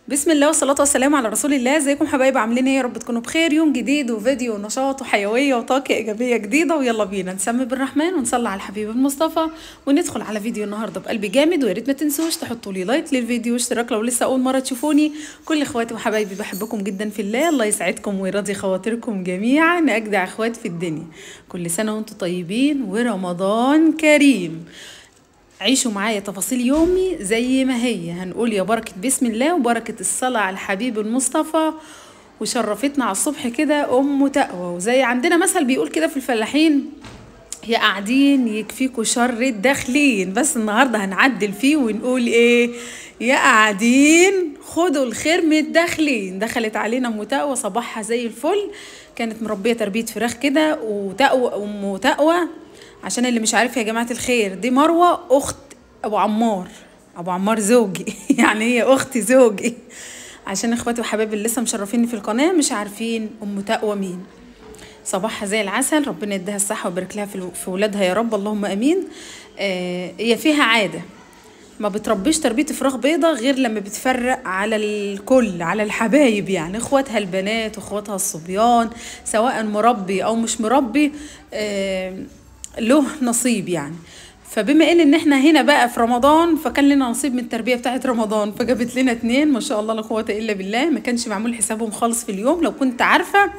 بسم الله والصلاة والسلام على رسول الله. ازيكم حبايب؟ عاملين ايه؟ يا رب تكونوا بخير. يوم جديد وفيديو ونشاط وحيوية وطاقة ايجابية جديدة، ويلا بينا نسمي بالرحمن ونصلي على الحبيب المصطفى وندخل على فيديو النهارده بقلب جامد. ويا ريت ما تنسوش تحطوا لي لايك للفيديو واشتراك لو لسه اول مرة تشوفوني. كل اخواتي وحبايبي بحبكم جدا في الله، الله يسعدكم ويرضي خواطركم جميعا، اجدع اخوات في الدنيا. كل سنة وانتم طيبين ورمضان كريم. عيشوا معايا تفاصيل يومي زي ما هي. هنقول يا بركة بسم الله وبركة الصلاة على الحبيب المصطفى. وشرفتنا على الصبح كده أم تقوى، وزي عندنا مثل بيقول كده في الفلاحين: يا قاعدين يكفيكوا شر الداخلين. بس النهاردة هنعدل فيه ونقول ايه؟ يا قاعدين خدوا الخير من الداخلين. دخلت علينا أم تقوى صباحها زي الفل، كانت مربية تربية فراخ كده. وتقوى أم تقوى، عشان اللي مش عارف يا جماعة الخير، دي مروة أخت أبو عمار. أبو عمار زوجي يعني هي أختي زوجي، عشان إخواتي وحبايبي اللي لسه مشرفيني في القناة مش عارفين أم تقوى مين. صباحها زي العسل، ربنا يديها الصحة ويبارك لها في ولادها يا رب، اللهم أمين. هي فيها عادة، ما بتربيش تربية فراخ بيضة غير لما بتفرق على الكل، على الحبايب، يعني اخواتها البنات واخواتها الصبيان، سواء مربي او مش مربي له نصيب يعني. فبما ان احنا هنا بقى في رمضان، فكان لنا نصيب من التربيه بتاعت رمضان، فجابت لنا 2 ما شاء الله لا قوه الا بالله. ما كانش معمول حسابهم خالص في اليوم، لو كنت عارفه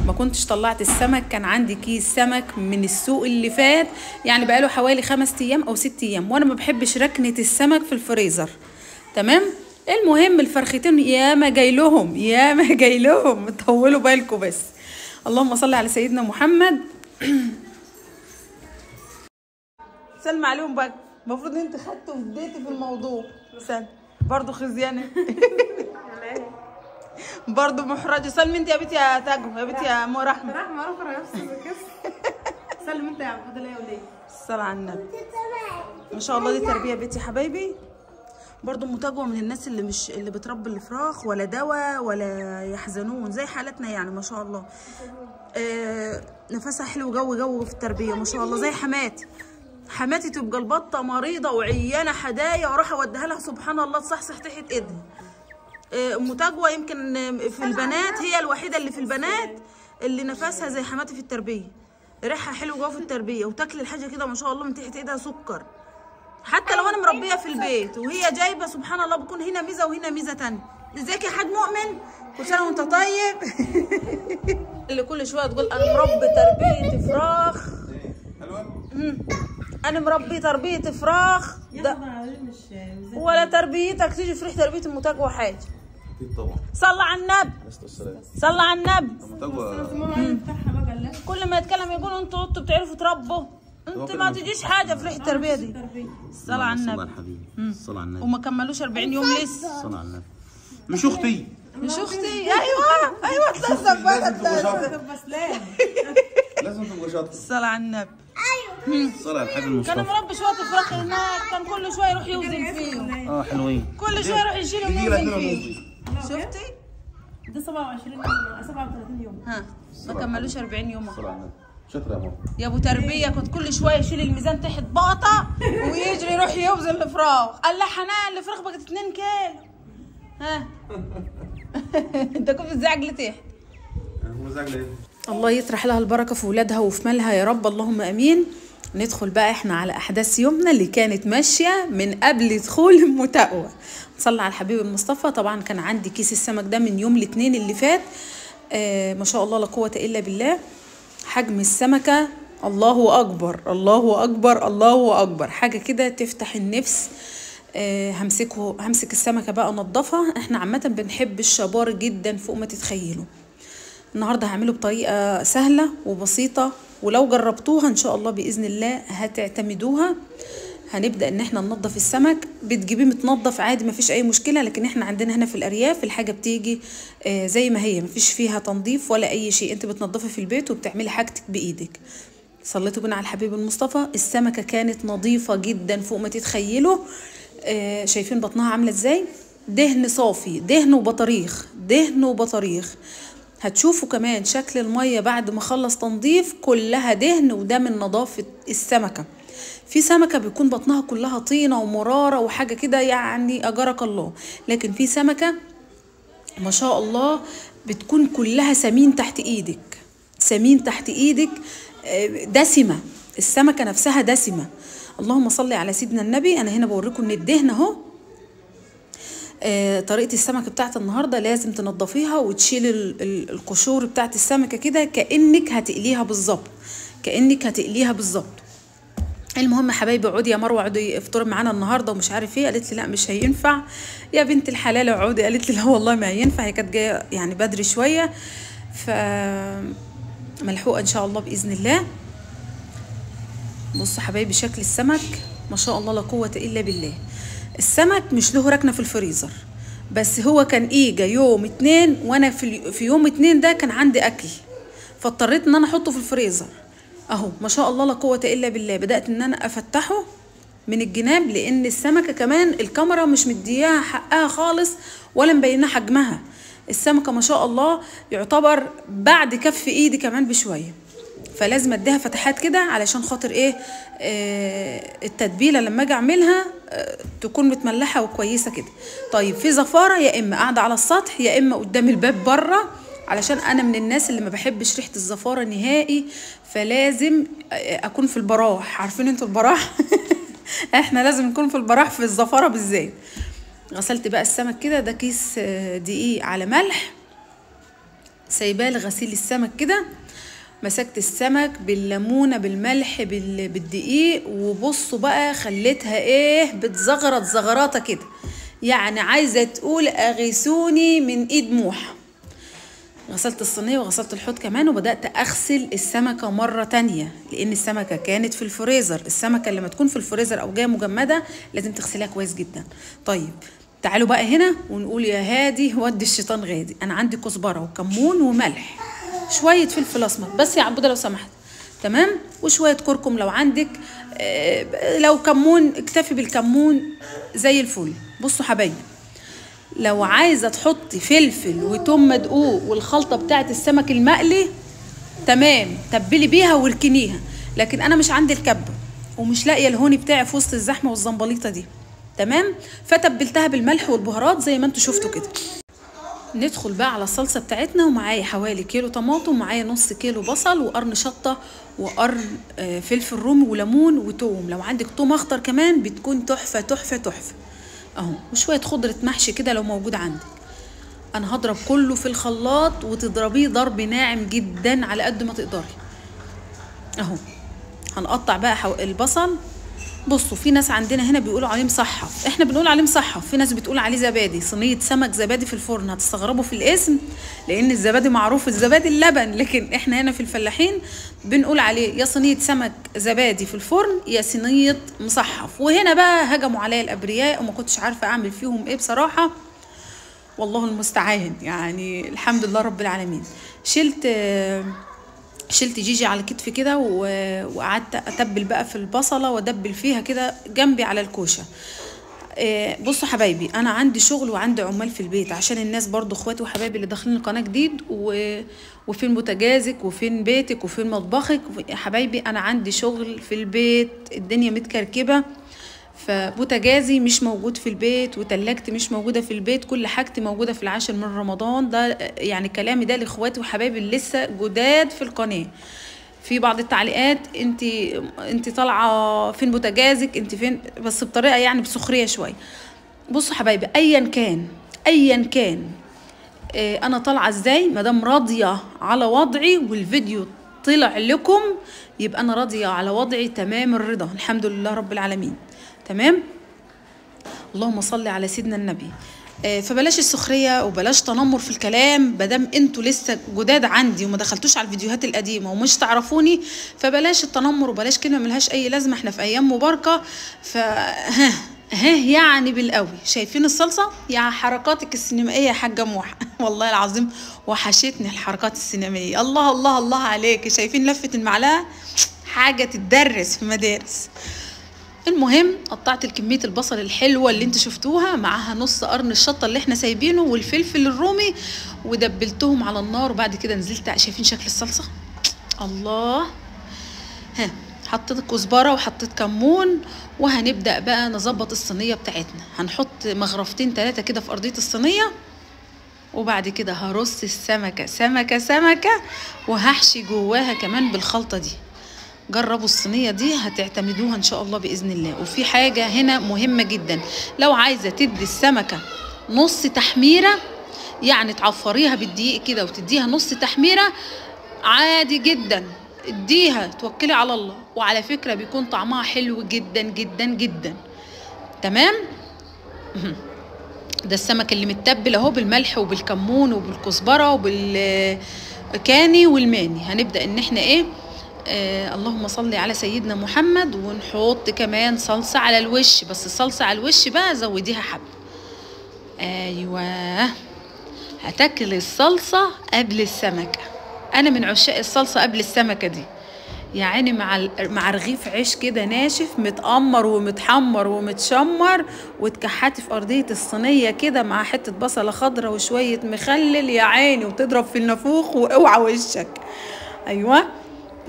ما كنتش طلعت السمك. كان عندي كيس سمك من السوق اللي فات، يعني بقاله حوالي 5 ايام او 6 ايام، وانا ما بحبش ركنه السمك في الفريزر. تمام. المهم الفرختين ياما جاي لهم، ياما جاي لهم، طولوا بالكم بس. اللهم صل على سيدنا محمد. سلمى عليهم بقى، المفروض ان انت خدتوا في بيتي في الموضوع. سلمى برضه خزيانه برضه محرجه. سلمى انت يا بنتي يا تاجو، يا بنتي يا ام رحمه. رحمه رفع نفسي سلم انت يا عبد الله يا وليه. الصلاه على النبي. ما شاء الله دي تربيه بيتي حبايبي. برضه متاجوه من الناس اللي مش اللي بتربي الفراخ ولا دواء ولا يحزنون زي حالتنا يعني، ما شاء الله. نفسها حلو، جو في التربيه ما شاء الله. زي حماتي تبقى البطه مريضه وعيانه حدايا واروح اوديها لها سبحان الله تصحصح تحت ايدها. ام تجوى يمكن في البنات هي الوحيده اللي في البنات اللي نفسها زي حماتي في التربيه، ريحها حلو جوه في التربيه، وتاكل الحاجه كده ما شاء الله من تحت ايدها سكر. حتى لو انا مربيه في البيت وهي جايبه سبحان الله بكون هنا ميزه وهنا ميزه ثانيه. ازيك يا حاج مؤمن؟ كل سنه وانت طيب. اللي كل شويه تقول انا مربي تربيه فراخ، انا مربي تربيه فراخ ولا تربيتك تيجي في ريح تربيه ام تجوى حاجه. اكيد طبعا. صلى على النبي، صلى على النبي. تجوى كل ما يتكلم يقولوا انتوا بتعرفوا تربوا، انت ما تجيش حاجه في ريح التربيه دي. صلى على النبي. صلى على النبي. وما كملوش 40 يوم لسه. صلى على النبي. مش اختي، مش اختي. ايوه تلزق بقى، تلزق بس لا لازم تبقى شاطر. الصلاة على النبي. صلى على الحبيب المصطفى. كان مربي شويه فراخ هناك، كان كل شويه يروح يوزن فيهم. حلوين. كل شويه يروح يشيلهم يوزن فيهم. شفتي؟ ده 27 37 يوم. ها ما كملوش 40 يوم. صلى على النبي. شاطر يا ماما. يا ابو تربيه كنت كل شويه يشيل الميزان تحت بقطه ويجري يروح يوزن الفراخ. قال لها حنان الفراخ بقت 2 كيلو. ها انت كنت بتزعج تحت. هو زعل ايه؟ الله يطرح لها البركه في ولادها وفي مالها يا رب، اللهم امين. ندخل بقى احنا على احداث يومنا اللي كانت ماشيه من قبل دخول ام تقوى. نصلي على الحبيب المصطفى. طبعا كان عندي كيس السمك ده من يوم الاثنين اللي فات. ما شاء الله لا قوه الا بالله. حجم السمكه الله اكبر الله اكبر الله اكبر، حاجه كده تفتح النفس. همسك السمكه بقى انضفها. احنا عامه بنحب الشبار جدا فوق ما تتخيلوا. النهارده هعمله بطريقه سهله وبسيطه، ولو جربتوها ان شاء الله باذن الله هتعتمدوها. هنبدا ان احنا ننضف السمك. بتجيبيه متنضف عادي مفيش اي مشكله، لكن احنا عندنا هنا في الارياف الحاجه بتيجي زي ما هي، مفيش فيها تنظيف ولا اي شيء، انت بتنضفي في البيت وبتعملي حاجتك بايدك. صليتوا بنا على الحبيب المصطفى. السمكه كانت نظيفه جدا فوق ما تتخيلوا. شايفين بطنها عامله ازاي؟ دهن صافي، دهن وبطاريخ، دهن وبطاريخ. هتشوفوا كمان شكل المية بعد ما خلص تنظيف كلها دهن، وده من نظافة السمكة. في سمكة بيكون بطنها كلها طينة ومرارة وحاجة كده يعني أجرك الله، لكن في سمكة ما شاء الله بتكون كلها سمين تحت ايدك، سمين تحت ايدك، دسمة، السمكة نفسها دسمة. اللهم صل على سيدنا النبي. انا هنا بوريكم ان الدهن اهو. طريقة السمكة بتاعت النهاردة لازم تنضفيها وتشيل القشور بتاعت السمكة كده كأنك هتقليها بالظبط، كأنك هتقليها بالظبط. المهم يا حبايبي، اقعدي يا مروه، اقعدي افطري معانا النهارده ومش عارف ايه. قالت لي لا مش هينفع يا بنت الحلال اقعدي. قالت لي لا والله ما هينفع، هي كانت جايه يعني بدري شويه، ف ملحوقه ان شاء الله باذن الله. بصوا حبايبي شكل السمك ما شاء الله لا قوه الا بالله. السمك مش له ركنه في الفريزر، بس هو كان اجا يوم 2 وانا في يوم 2 ده كان عندي اكل، فاضطريت ان انا احطه في الفريزر اهو. ما شاء الله لا قوه الا بالله. بدات ان انا افتحه من الجناب، لان السمكه كمان الكاميرا مش مدياها حقها خالص ولا مبينه حجمها. السمكه ما شاء الله يعتبر بعد كف ايدي كمان بشويه، فلازم اديها فتحات كده علشان خاطر ايه، التتبيله لما اجي اعملها تكون متملحه وكويسه كده. طيب في زفاره، يا اما قاعده على السطح يا اما قدام الباب بره، علشان انا من الناس اللي ما بحبش ريحه الزفاره نهائي، فلازم اكون في البراح. عارفين انتوا البراح؟ احنا لازم نكون في البراح في الزفاره بالذات. غسلت بقى السمك كده، ده كيس دقيق على ملح، سايباه لغسيل السمك كده. مسكت السمك بالليمونه بالملح بالدقيق، وبصوا بقى خليتها ايه، بتزغرط زغراطه كده، يعني عايزه تقول اغيثوني من ايد موحى. غسلت الصينيه وغسلت الحوض كمان، وبدات اغسل السمكه مره تانية، لان السمكه كانت في الفريزر. السمكه لما تكون في الفريزر او جايه مجمده لازم تغسليها كويس جدا. طيب تعالوا بقى هنا ونقول يا هادي ودي الشيطان غادي. انا عندي كزبره وكمون وملح، شويه فلفل اسمر بس يا عبوده لو سمحت، تمام، وشويه كركم لو عندك، لو كمون اكتفي بالكمون زي الفل. بصوا حبايبي، لو عايزه تحطي فلفل وتوم مدقوق والخلطه بتاعت السمك المقلي تمام، تبلي بيها واركنيها، لكن انا مش عندي الكبه ومش لاقيه الهوني بتاعي في وسط الزحمه والزنبليطه دي، تمام، فتبلتها بالملح والبهارات زي ما انتوا شفتوا كده. ندخل بقى على الصلصه بتاعتنا، ومعايا حوالي كيلو طماطم، ومعايا نص كيلو بصل، وقرن شطه، وقرن فلفل رومي وليمون وتوم. لو عندك توم اخضر كمان بتكون تحفه تحفه تحفه اهو، وشويه خضره محشي كده لو موجود عندك. انا هضرب كله في الخلاط، وتضربيه ضرب ناعم جدا على قد ما تقدري اهو. هنقطع بقى البصل. بصوا في ناس عندنا هنا بيقولوا عليه مصحف، احنا بنقول عليه مصحف، في ناس بتقول عليه زبادي، صينيه سمك زبادي في الفرن. هتستغربوا في الاسم لان الزبادي معروف الزبادي اللبن، لكن احنا هنا في الفلاحين بنقول عليه يا صينيه سمك زبادي في الفرن يا صينيه مصحف. وهنا بقى هجموا عليا الابرياء وما كنتش عارفه اعمل فيهم ايه بصراحه، والله المستعان. يعني الحمد لله رب العالمين. شلت جيجي على كتفي كده، وقعدت اتبل بقى في البصله وادبل فيها كده جنبي على الكوشه. بصوا حبايبي، انا عندي شغل وعندي عمال في البيت، عشان الناس برضو اخواتي وحبايبي اللي داخلين القناه جديد، وفين بوتاجازك وفين بيتك وفين مطبخك يا حبايبي. انا عندي شغل في البيت، الدنيا متكركبه، فبوتاجازي مش موجود في البيت، وتلاجتي مش موجوده في البيت، كل حاجتي موجوده في العاشر من رمضان. ده يعني كلامي ده لاخواتي وحبايبي اللي لسه جداد في القناه. في بعض التعليقات انت طالعه فين بوتاجازك، انت فين، بس بطريقه يعني بسخريه شويه. بصوا حبايبي، ايا كان انا طالعه ازاي، مادام راضيه على وضعي والفيديو طلع لكم يبقى انا راضيه على وضعي تمام الرضا، الحمد لله رب العالمين، تمام. اللهم صل على سيدنا النبي. فبلاش السخريه وبلاش تنمر في الكلام، مادام انتوا لسه جداد عندي وما دخلتوش على الفيديوهات القديمه ومش تعرفوني، فبلاش التنمر وبلاش كلمه ملهاش اي لازمه. احنا في ايام مباركه، ف يعني بالقوي. شايفين الصلصه؟ يا حركاتك السينمائيه يا حاجه موحى والله العظيم وحشتني الحركات السينمائيه. الله الله الله عليك. شايفين لفه المعلقه؟ حاجه تدرس في مدارس. المهم قطعت الكميه البصل الحلوه اللي انتوا شفتوها، معاها نص قرن الشطه اللي احنا سايبينه والفلفل الرومي، ودبلتهم على النار. وبعد كده نزلت، شايفين شكل الصلصه؟ الله. حطيت كزبره وحطيت كمون، وهنبدا بقى نظبط الصينيه بتاعتنا. هنحط مغرفتين 3 كده في ارضيه الصينيه، وبعد كده هرص السمكة سمكة سمكة، وهحشي جواها كمان بالخلطة دي. جربوا الصينية دي هتعتمدوها ان شاء الله بإذن الله. وفي حاجة هنا مهمة جدا، لو عايزة تدي السمكة نص تحميرة، يعني تعفريها بالدقيق كده وتديها نص تحميرة، عادي جدا اديها، توكلي على الله. وعلى فكرة بيكون طعمها حلو جدا جدا جدا. تمام. ده السمك اللي متبل اهو بالملح وبالكمون وبالكزبرة وبالكاني والماني. هنبدأ ان احنا ايه، اللهم صل على سيدنا محمد. ونحط كمان صلصة على الوش، بس الصلصة على الوش بقى زوديها حبة. ايوه، هتاكلي الصلصة قبل السمكة. انا من عشاق الصلصة قبل السمكة دي، يعني مع رغيف عيش كده ناشف متقمر ومتحمر ومتشمر، وتكحتي في ارضية الصينية كده مع حتة بصلة خضرة وشوية مخلل، يا عيني، وتضرب في النافوخ واوعى وشك. ايوه.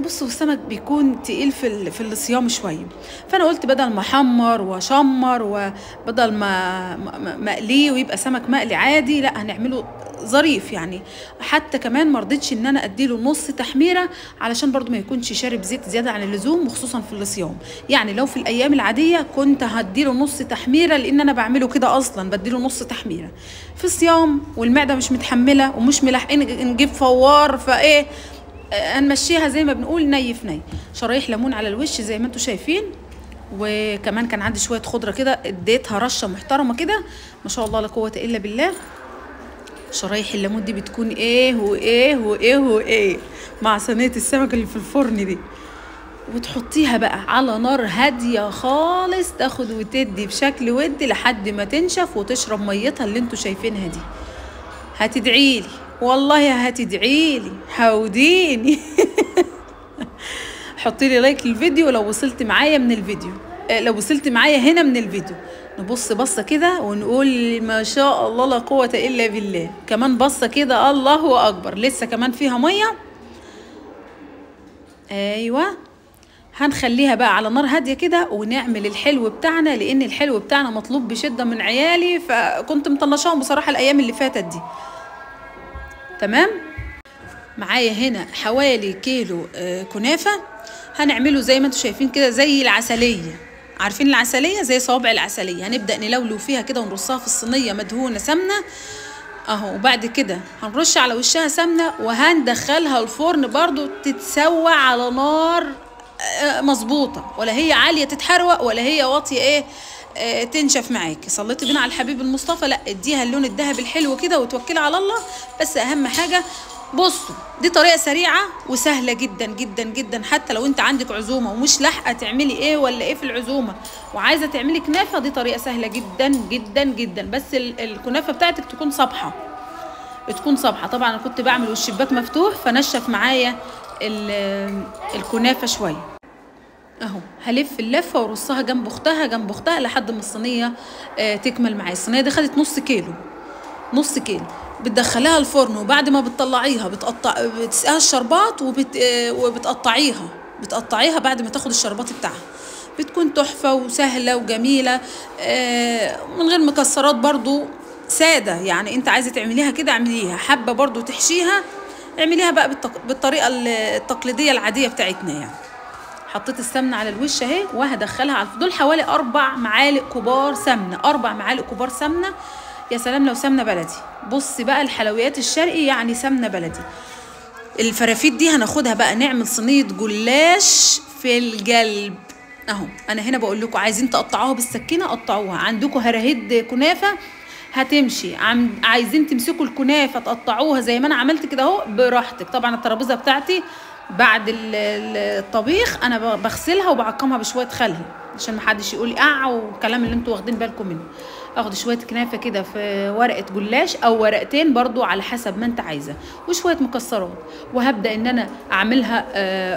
بصوا السمك بيكون تقيل في الصيام شويه، فانا قلت بدل ما احمر واشمر وبدل ما مقليه ويبقى سمك مقلي عادي، لا هنعمله ظريف يعني. حتى كمان ما رضيتش ان انا اديله نص تحميره علشان برضو ما يكونش شارب زيت زياده عن اللزوم، وخصوصا في الصيام. يعني لو في الايام العاديه كنت هديله نص تحميره، لان انا بعمله كده اصلا، بديله نص تحميره. في الصيام والمعده مش متحمله ومش ملاحقين نجيب فوار، فايه هنمشيها زي ما بنقول ني في ني. شرايح ليمون على الوش زي ما انتم شايفين، وكمان كان عندي شويه خضره كده اديتها رشه محترمه كده، ما شاء الله لا قوه الا بالله. شرايح الليمون دي بتكون ايه وايه وايه وايه مع صينيه السمك اللي في الفرن دي. وتحطيها بقى على نار هاديه خالص، تاخد وتدي بشكل ودي لحد ما تنشف وتشرب ميتها اللي انتم شايفينها دي. هتدعيلي والله، هتدعيلي، حوديني. حطي لي لايك للفيديو لو وصلت معايا من الفيديو، لو وصلت معايا هنا من الفيديو. نبص بصه كده ونقول ما شاء الله لا قوه الا بالله. كمان بصه كده، الله اكبر، لسه كمان فيها ميه. ايوه، هنخليها بقى على نار هاديه كده ونعمل الحلو بتاعنا، لان الحلو بتاعنا مطلوب بشده من عيالي، فكنت مطنشاهم بصراحه الايام اللي فاتت دي. تمام. معايا هنا حوالي كيلو كنافه، هنعمله زي ما انتم شايفين كده زي العسليه. عارفين العسليه؟ زي صوابع العسليه. هنبدا نلولو فيها كده ونرصها في الصينيه مدهونه سمنه اهو، وبعد كده هنرش على وشها سمنه، وهندخلها الفرن برضو تتسوى على نار مظبوطه، ولا هي عاليه تتحروق ولا هي واطيه ايه تنشف معاكي. صليتي بينا على الحبيب المصطفى، لا اديها اللون الذهبي الحلو كده وتوكلي على الله. بس اهم حاجه، بصوا دي طريقه سريعه وسهله جدا جدا جدا. حتى لو انت عندك عزومه ومش لاحقه تعملي ايه ولا ايه في العزومه وعايزه تعملي كنافه، دي طريقه سهله جدا جدا جدا. بس الكنافه بتاعتك تكون صبحه، تكون صبحه. طبعا انا كنت بعمل والشباك مفتوح فنشف معايا الكنافه شويه اهو. هلف اللفه وارصها جنب اختها جنب اختها لحد ما الصينيه تكمل معايا. الصينيه دي خدت نص كيلو، نص كيلو. بتدخليها الفرن، وبعد ما بتطلعيها بتسقيها الشربات بتقطعيها بعد ما تاخد الشربات بتاعها. بتكون تحفه وسهله وجميله من غير مكسرات، برضو ساده. يعني انت عايزه تعمليها كده اعمليها، حابه برضو تحشيها اعمليها بقى بالطريقه التقليديه العاديه بتاعتنا يعني. حطيت السمنه على الوش اهي، وهدخلها على دول حوالي 4 معالق كبار سمنه، 4 معالق كبار سمنه. يا سلام لو سمنه بلدي. بص بقى الحلويات الشرقي يعني سمنه بلدي. الفرافيت دي هناخدها بقى نعمل صينيه جلاش في القلب اهو. انا هنا بقول لكم عايزين تقطعوها بالسكينه قطعوها، عندكم هراهيد كنافه هتمشي، عايزين تمسكوا الكنافه تقطعوها زي ما انا عملت كده اهو براحتك. طبعا الترابيزه بتاعتي بعد الطبيخ انا بغسلها وبعقمها بشويه خل عشان ما حدش يقول والكلام اللي انتوا واخدين بالكم منه. اخد شويه كنافه كده في ورقه جلاش او ورقتين برضو على حسب ما انت عايزه، وشويه مكسرات، وهبدا ان انا اعملها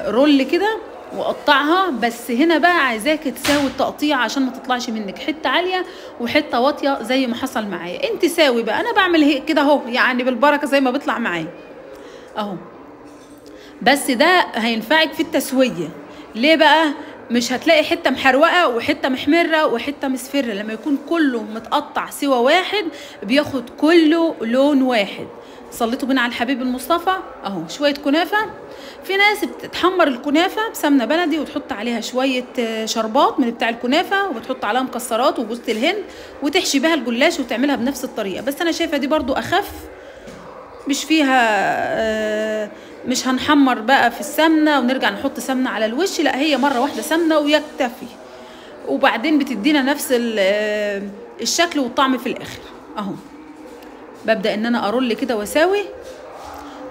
رول كده واقطعها. بس هنا بقى عايزاك تساوي التقطيع عشان ما تطلعش منك حته عاليه وحته واطيه زي ما حصل معايا. انت ساوي بقى، انا بعمل كده اهو يعني بالبركه زي ما بيطلع معايا اهو. بس ده هينفعك في التسويه. ليه بقى؟ مش هتلاقي حته محروقه وحته محمره وحته مصفره. لما يكون كله متقطع سوا واحد بياخد كله لون واحد. صليتوا بينا على الحبيب المصطفى. اهو شويه كنافه. في ناس بتحمر الكنافه بسمنه بلدي وتحط عليها شويه شربات من بتاع الكنافه وبتحط عليها مكسرات وجوز الهند وتحشي بها الجلاش وتعملها بنفس الطريقه. بس انا شايفه دي برضو اخف، مش فيها مش هنحمر بقى في السمنه ونرجع نحط سمنه على الوش. لا، هي مره واحده سمنه ويكتفي، وبعدين بتدينا نفس الشكل والطعم في الاخر. اهو ببدا ان انا ارول كده واساوي،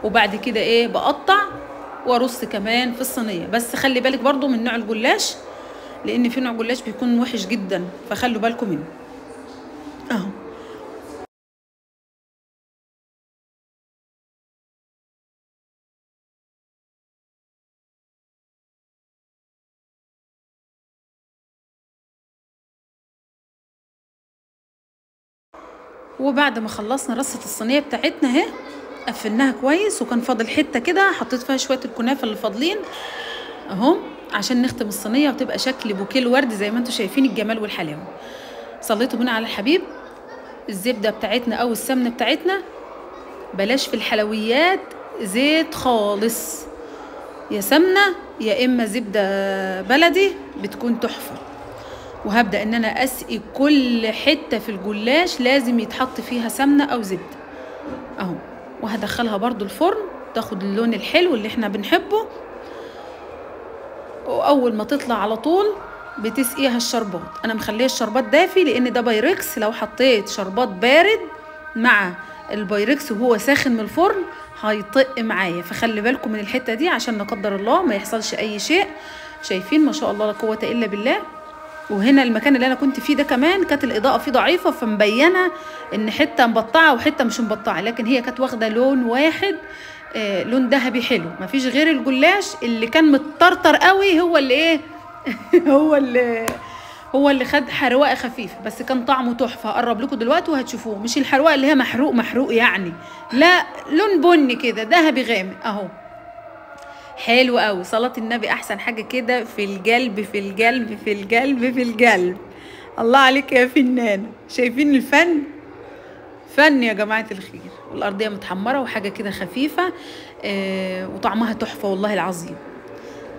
وبعد كده ايه بقطع وارص كمان في الصينيه. بس خلي بالك برضو من نوع الجلاش، لان في نوع جلاش بيكون وحش جدا، فخلوا بالكم منه. اهو وبعد ما خلصنا رصة الصينية بتاعتنا اهي، قفلناها كويس، وكان فاضل حتة كده حطيت فيها شوية الكنافة اللي فاضلين اهو عشان نختم الصينية وتبقى شكل بوكيه الورد زي ما انتم شايفين الجمال والحلاوة. صليتوا بينا على الحبيب. الزبدة بتاعتنا او السمنة بتاعتنا بلاش في الحلويات زيت خالص، يا سمنة يا اما زبدة بلدي بتكون تحفة. وهبدأ ان انا اسقي كل حتة في الجلاش لازم يتحط فيها سمنة او زبدة اهو، وهدخلها برضو الفرن تاخد اللون الحلو اللي احنا بنحبه. واول ما تطلع على طول بتسقيها الشربات. انا مخليه الشربات دافي لان ده بايركس، لو حطيت شربات بارد مع البايركس وهو ساخن من الفرن هيطق معايا، فخلي بالكم من الحتة دي عشان لا قدر الله ما يحصلش اي شيء. شايفين ما شاء الله لا قوة الا بالله. وهنا المكان اللي انا كنت فيه ده كمان كانت الاضاءه فيه ضعيفه، فمبينه ان حته مبطعه وحته مش مبطعه، لكن هي كانت واخده لون واحد، لون ذهبي حلو. مفيش غير الجلاش اللي كان متطرطر قوي هو اللي ايه هو اللي خد حرواقه خفيفه، بس كان طعمه تحفه. هقرب لكم دلوقتي وهتشوفوه. مش الحرواقه اللي هي محروق يعني، لا، لون بني كده ذهبي غامق اهو، حلو قوي. صلاة النبي احسن حاجة كده في القلب في القلب في القلب في القلب. الله عليك يا فنان. شايفين الفن؟ فن يا جماعة الخير. والارضية متحمرة وحاجة كده خفيفة وطعمها تحفة والله العظيم.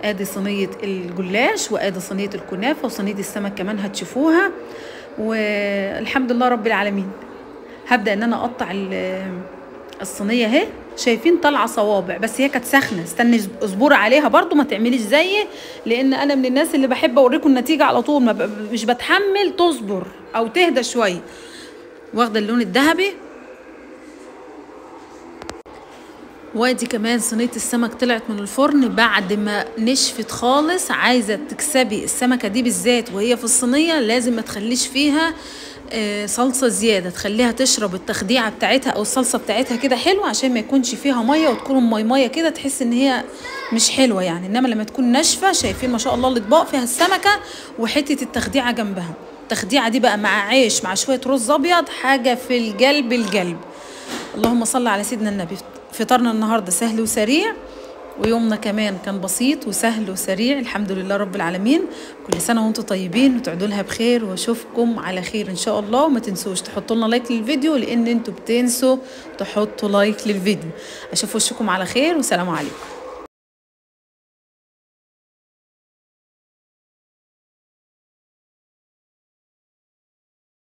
ادي صينية الجلاش وادي صينية الكنافة وصينية السمك كمان هتشوفوها، والحمد لله رب العالمين. هبدأ ان انا اقطع الصينية اهي. شايفين طالعه صوابع، بس هي كانت سخنه. استني اصبري عليها برضو، ما تعمليش زيي، لان انا من الناس اللي بحب اوريكم النتيجه على طول، مش بتحمل تصبر او تهدى شويه. واخده اللون الذهبي. وادي كمان صينيه السمك طلعت من الفرن بعد ما نشفت خالص. عايزه تكسبي السمكه دي بالذات وهي في الصينيه لازم ما تخليش فيها صلصه زياده، تخليها تشرب التخديعه بتاعتها او الصلصه بتاعتها كده حلوه، عشان ما يكونش فيها ميه وتكون ميه كده تحس ان هي مش حلوه يعني. انما لما تكون ناشفه، شايفين ما شاء الله الاطباق فيها السمكه وحته التخديعه جنبها. التخديعه دي بقى مع عيش مع شويه رز ابيض حاجه في القلب. اللهم صل على سيدنا النبي. فطارنا النهارده سهل وسريع، ويومنا كمان كان بسيط وسهل وسريع الحمد لله رب العالمين. كل سنه وانتم طيبين وتعدوا لها بخير، واشوفكم على خير ان شاء الله. وما تنسوش تحطوا لنا لايك للفيديو، لان انتوا بتنسوا تحطوا لايك للفيديو. اشوف وشكم على خير، والسلام عليكم.